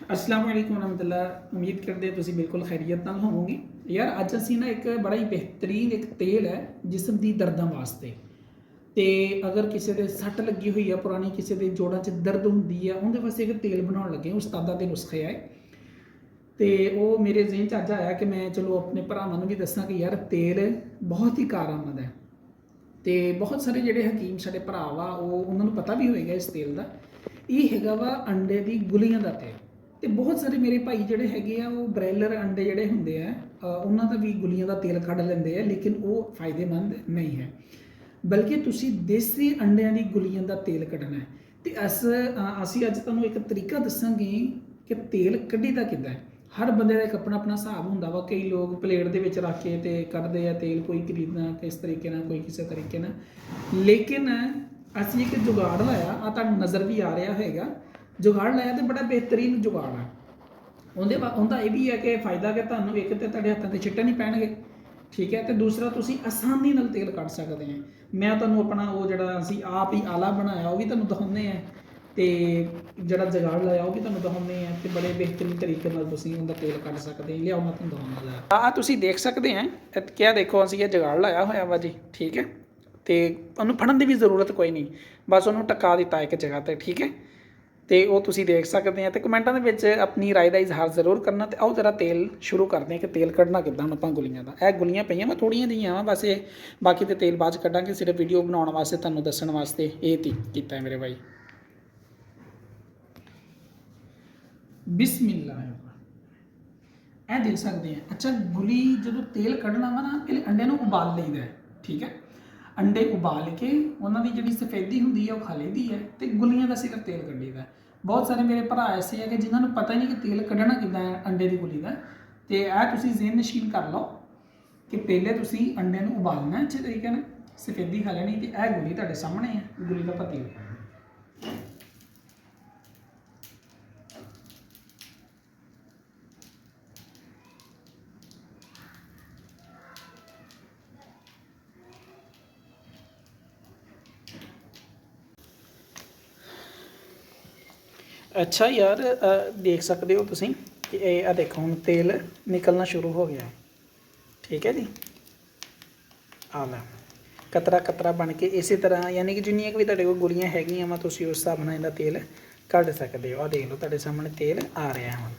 अस्सलाम वालेकुम रहमतुल्लाह। उम्मीद करते हैं तुसीं बिल्कुल खैरियत नाल होवोगे। यार अज असीं ना एक बड़ा ही बेहतरीन एक तेल है जिस्म दी दर्दां वास्ते। ते अगर किसी दे सੱਟ लगी हुई है पुरानी, किसी दे जोड़ां 'ਚ दर्द हुंदी है, उहदे वास्ते एक तेल बनाउण लगे उस्तादा दे नुस्खे आए। तो वो मेरे जहन च अज आया कि मैं चलो अपने भरावां नूं भी दस्सां कि यार तेल बहुत ही कारआमद है। तो बहुत सारे जिहड़े हकीम साडे भरा वा उन्हां नूं पता भी होएगा इस तेल का। ये हैगा वा अंडे दी गुलियां दा तेल। तो बहुत सारे मेरे भाई जिहड़े हैगे आ वो ब्रायलर अंडे जिहड़े हुंदे आ उन्हां दा भी गुलियां दा तेल कढ लैंदे आ, लेकिन वो फायदेमंद नहीं है। बल्कि तुसीं देसी अंडियां दी गुलियां दा तेल कढना है। तो असीं अज तुहानूं एक तरीका दस्सांगे कि तेल कढीदा किद्दां है। हर बंदे का एक अपना अपना हिसाब हुंदा वा। कई लोग प्लेट दे विच रख के ते कढदे आ तेल, कोई खरीदना किस तरीके नाल, कोई किसी तरीके नाल। लेकिन असीं एक जुगाड़ लाया, तुहानूं नज़र भी आ रहा होएगा। जुगाड़ लाया तो बड़ा बेहतरीन जुगाड़ है। उहदा यह भी है कि फायदा कि तुहानूं एक तो तुहाडे हत्थां ते छिट्टे नहीं पैणगे, ठीक है। तो दूसरा तुसीं आसानी नाल तेल कढ सकदे हैं। मैं तुहानूं अपना वो जिहड़ा असीं आप ही आला बनाया वो भी तुहानूं दिखाउने हैं, तो जिहड़ा जुगाड़ लाया वो भी तुहानूं दिखाउने हैं। तो बड़े बेहतरीन तरीके नाल तुसीं उहदा तेल कढ सकदे हैं। लिआओ मैं तुहानूं दिखाउणा। आ तुसीं देख सकते हैं, क्या देखो असीं ये जुगाड़ लाया होया वा जी, ठीक है। तो उहनूं फड़न की भी जरूरत कोई नहीं, बस उहनूं टका दिता एक जगह पर, ठीक है। तो वो तुसीं देख सकते हैं। तो कमेंटां दे विच अपनी राय का इजहार जरूर करना। तो आओ जरा तेल शुरू करते हैं कि तेल कढ़ना किद्दां आपां गुलियां दा। यह गुलियां पईयां मैं थोड़ियां जिहियां वा, बस ये बाकी तो तेल बाद च कढ़ांगे। सिर्फ वीडियो बनाउण वास्ते तुहानूं दस्सण वास्ते ये कीता है मेरे भाई। बिस्मिल्लाह यह देख सकते हैं। अच्छा, गुली जो तेल कढ़ना वा ना, पहले अंडे नूं उबाल लईदा है, ठीक है। अंडे उबाल के उन्होंने जिहड़ी सफेदी हुंदी है वो खा लईदी है। तो गुलियां का सिर्फ तेल कढ़ीदा है। बहुत सारे मेरे भरा ऐसे है कि जिन्होंने पता ही नहीं कि तेल कढ़ना किद्दां है अंडे की गुली का। तो यह तुसीं ज़हन नशीन कर लो कि पहले तुसीं अंडे नूं उबालना अच्छे तरीके नाल, सफेदी खा लैनी। तो यह गुली तुहाडे सामने है, गुली का पत्ती। अच्छा यार, देख सकते हो तुसीं कि यह देखो हुण तेल निकलना शुरू हो गया, ठीक है जी। आ लै कतरा कतरा बन के इस तरह, यानी कि जिन्नियां भी तुहाडे कोल गुलियां हैगियां वा तुसीं उस हिसाब नाल इहदा तेल कढ सकदे हो। आ देख लो तुहाडे सामने तेल आ रहा है हुण।